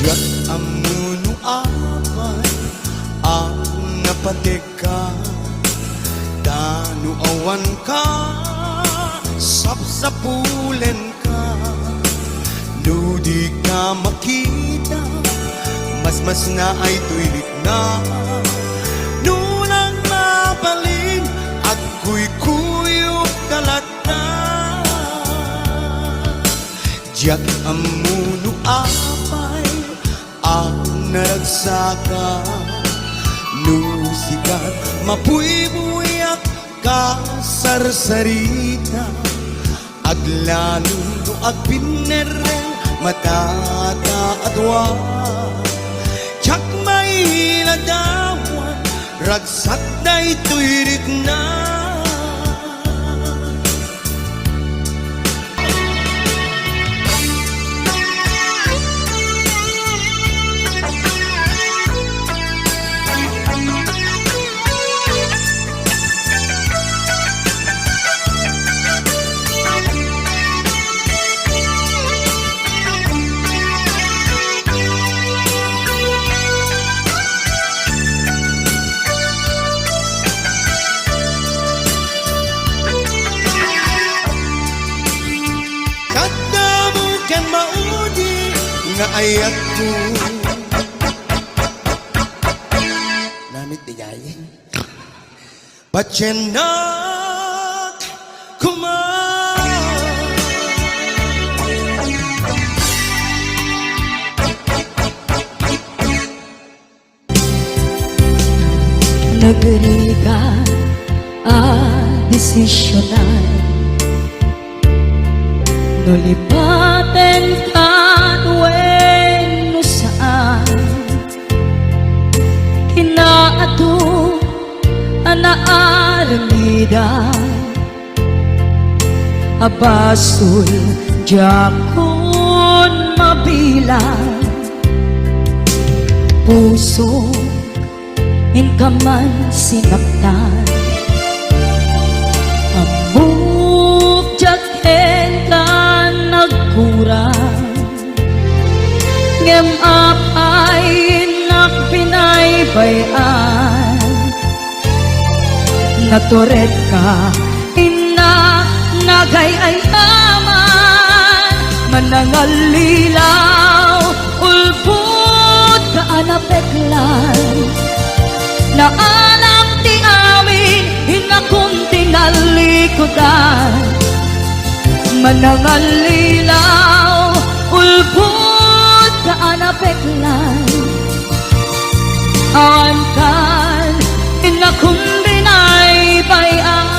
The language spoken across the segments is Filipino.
Diyak amuno apay ang napateka, tanu awan ka, sapsapulen ka. Di ka makita, mas na ay tuilit na. Nunang mabaling at kuy-kuyok kalata. Diyak amuno apay ang naragsaka, nusikat mapuy-buyak ka sarsarita. Aglanundo ag pinereng matataadwa, tsak may ladawan, ragsat na ito'y na. Nga ayat ko namit tigayin patyenak kumay. Nagri ka desisyonan, nulipaten ka naaramida, abasul jakun mabilang puso inkaman sinaktan. Amuk jaken ka nagkurang, ngem apay nakpinaybayan. Naturet ka, ina nagayayaman, manangalilaw, ulpot ka anapeklan. Naalam ti amin, hinakunting alikodan. Manangalilaw, ulpot ka anapeklan. Awan kan, hinakunting ay bayan.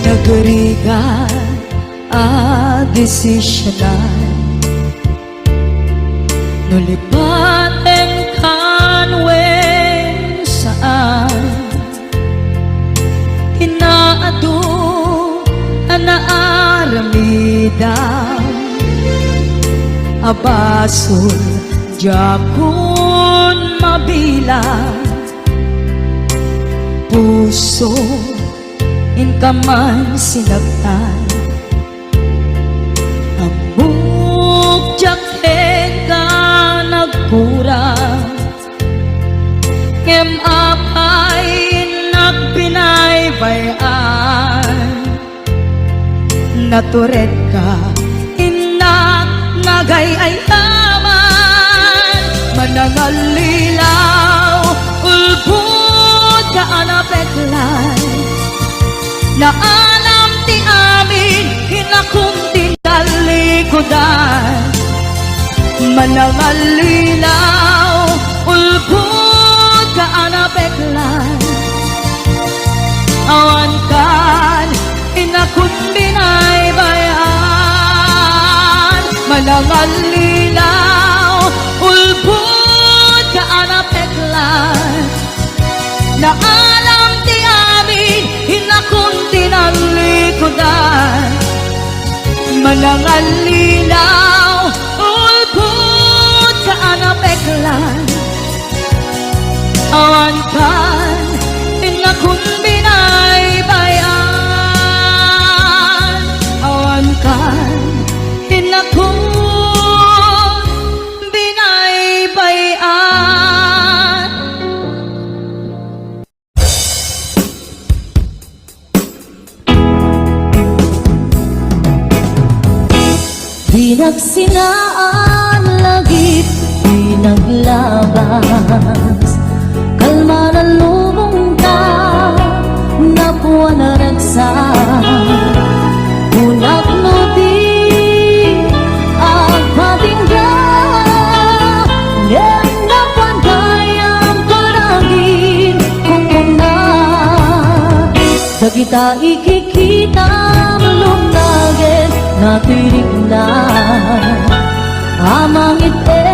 Nagrigan desisyonan, nulipaten kanwen saan. Hinaado anaaramida, abasul jakun mabilang puso inkaman sinagtan. Amuk jaket ka nagkurang, ngem apay nagpinaybayan. Naturet ka, inak nagayayaman, manangalilaw, ulpot ka anapeklan. Naalam ti amin, hinakunting kalikodan. Manangalilaw, ulpot ka anapeklan. Awan kan, hinakunbinay bayan. Manangalilaw, ulpot ka anapeklan. Langan linaw ulput ka anapeklan awan kan inakun binaybayan awan kan inakun binaybayan. Pinagsinaan lagip, pinaglabas kalma na lubong ka, napuwa na ragsak unak no di ang patinggan yan napan kayang paragin kung una kita ikikita malunagin natirig na amang ite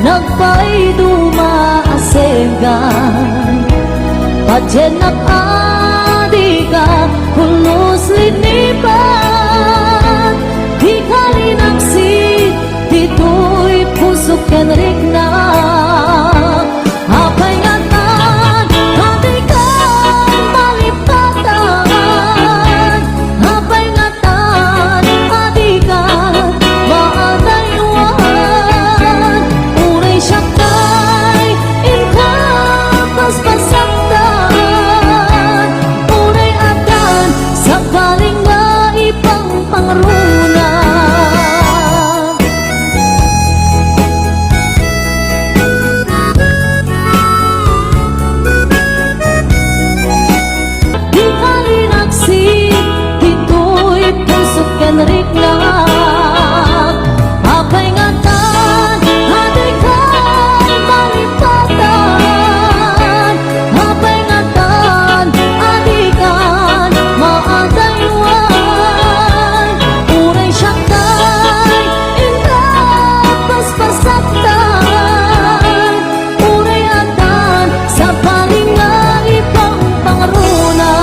nagpay dumaasegan padyan at adika kulos linipan di kalinaksit dito'y pusok kenrik na apay ngatan adikan malipatan apay ngatan adikan maatayuan uray syaktay inkapas pasaktan uray adan sa baling na ipang pangruna. Di kalinaksit dito'y pusok kenrik lang apay ngatan adikan malipatan apay ngatan adikan maatayuan uray syaktay inkapas pasaktan uray adan sa paling nga ipang pangruna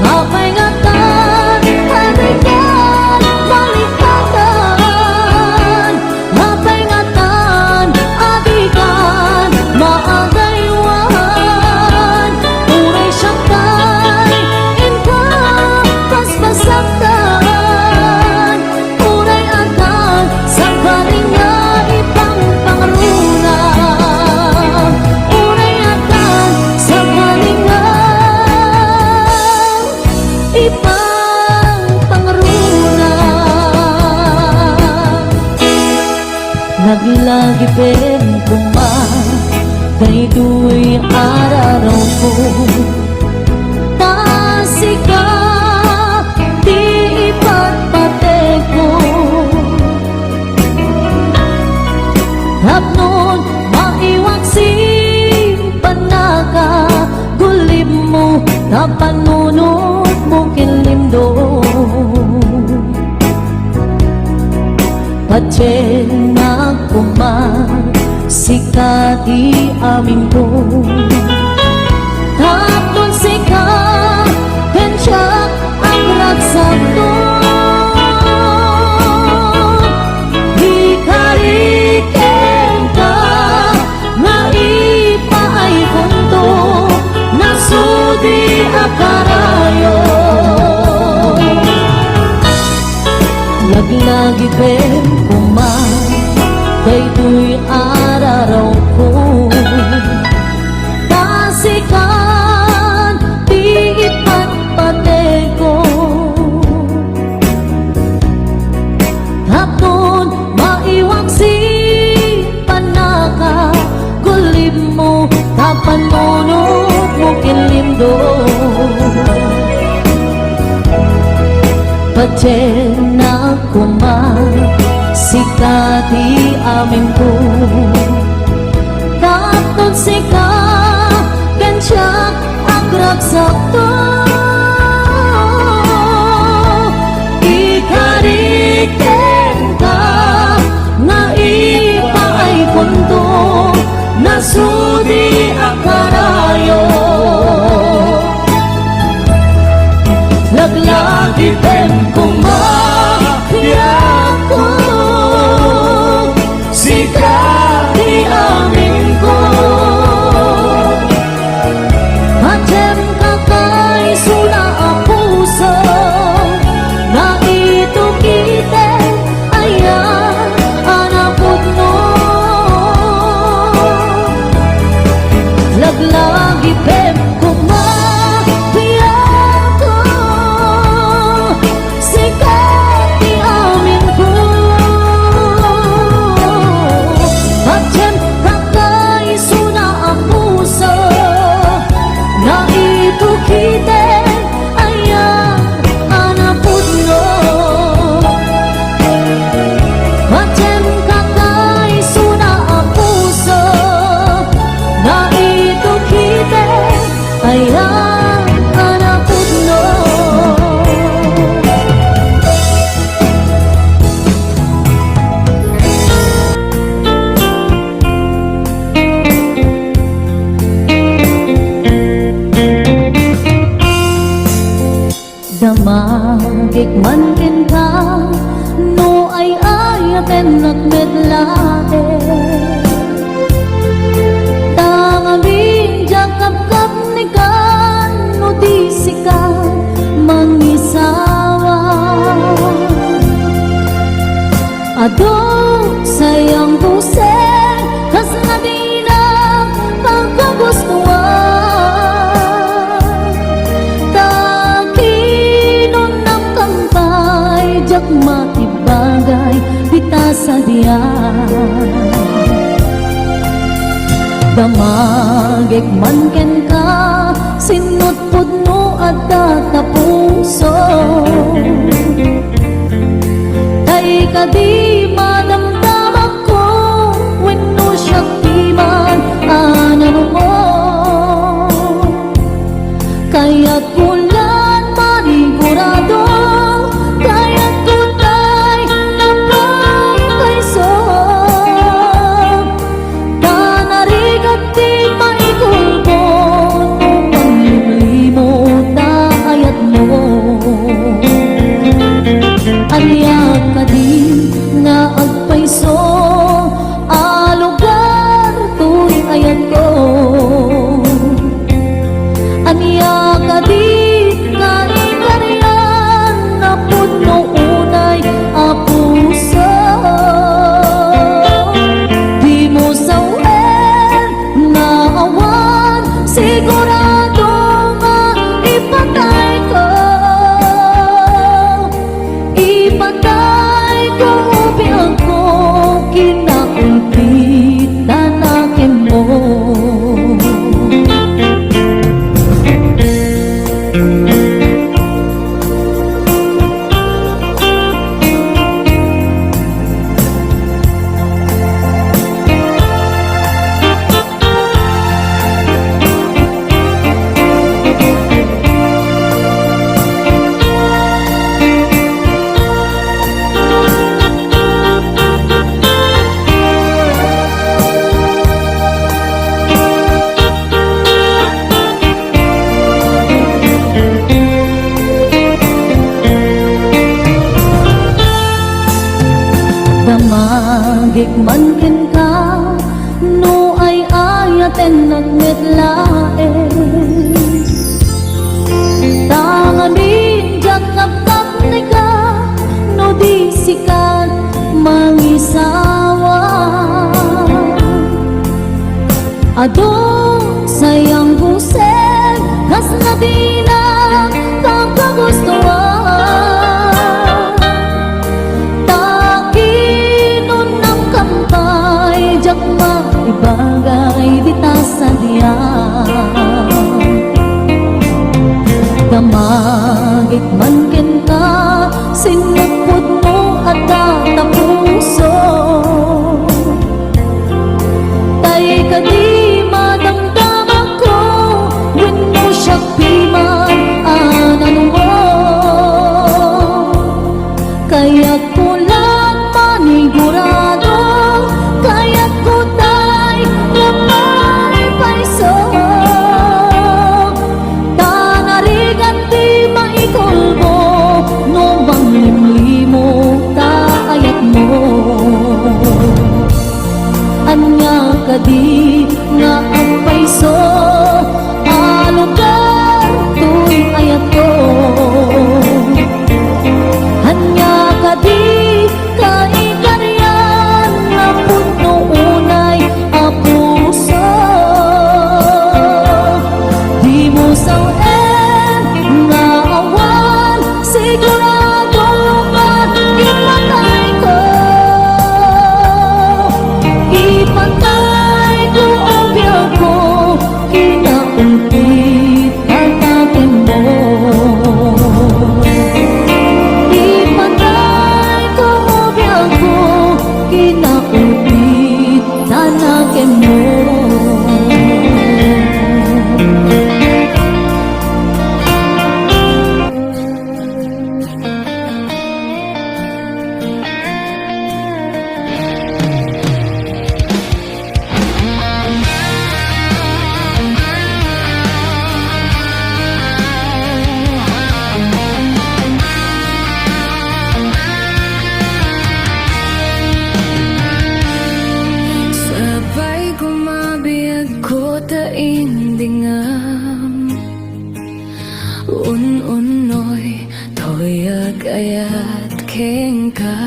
apay ngatan adikan malipatan apay ngatan adikan maagaywan uray syaktay inkapas pasaktan uray adan sa baling nga ipang pangruna uray adan sa baling nga ipang pangruna. Naglagi pen kumang daytoy araraw ko tasika di ipatpate ko hapnon maiwag simpan naka gulim mo napanunod mo kinlimdo Patyen na kumang sikati amin ko hapon sika kensyak ang ragsag to di kariken ka nga ipaay punto nasudi akarayo lagi-lagi pen kumang daytoy araraw ko tasikan di ipatpate ko hapon maiwag si panaka kulim mo tapan monok mo kinlindo Patyen na kumang sikati amin ko tapon sika kensyak agragsak to ikariken ka nga ipaay punto nasudi akarayo laglagi pen kumang di amin ko Macem kakay sula ang puso Na ito kite ayan anapod mo Laglagi pep kumapiyak ko Sikat di amin ko Macem kakay suna ang puso Na ito kite ayan anapod mo Macem kakay suna ang puso Na ito kite ayan anapod mo Damagik man ken ka no ay ayaten nagmedlae Tangamin jakap-kap ni kan no di sika mangisawa Ado sayang puseng kas nadina pagkagustuhan Takinon ng kampay jak matibagay bita sa diyan Damagik man ken ka sinot pudno at tatapuso Tay ka di madamdaman ko wenno siya timan anan mo Kaya't kulan manigurado Kaya't tunay na pagkaiso Tanarigat di maikulpo Nung panglimo ayat mo Aliyak ka di nga agpaiso Alugar tuy ayat ko Aniya ka di kainarian na puno unay apuso Di mo sawen na awan sigurado nga ipatay ko Ipatay ko ubiang ko kinakulpit tanakin mo Damagik man ken ka no ay ayaten nagmetlae Tangamin jakap-kap ni ka no di sikat mangisawa Ado sayang buseng kas nadina kang kagustuhan Takinon ng kampay jak maibagay bita sa diyan Damagik man ken ka sinupod mo at tatapuso Tay ka di madamdaman ko wenno siya piman anan mo Kaya't kulang manigurado Kaya't ko tay lamang kadi nga ang paiso alugar tuy ayat ko hanya kadi kaikaryan na puno unay apuso di mo sawen nga awan sigurado nga ipatay ko ipatay ko ang biyak ko kinaumpit patakin mo ipatay ko ang biyak ko kinaumpit tanakin mo. Sabay gumabiyag ko taindingam Un-unoy toyag ayat kengka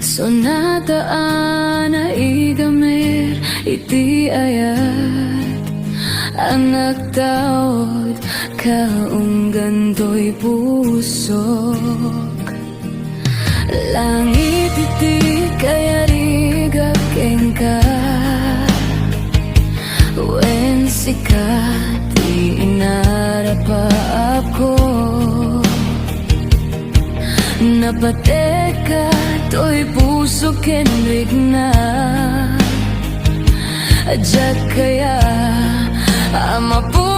Sonata ana igamer iti ayat Anak taod kaunggan to'y pusok Langit iti kaya rigap kengka Wen sikat di inarapa ako Napateka to'y puso kenwig na Adyak kaya amapu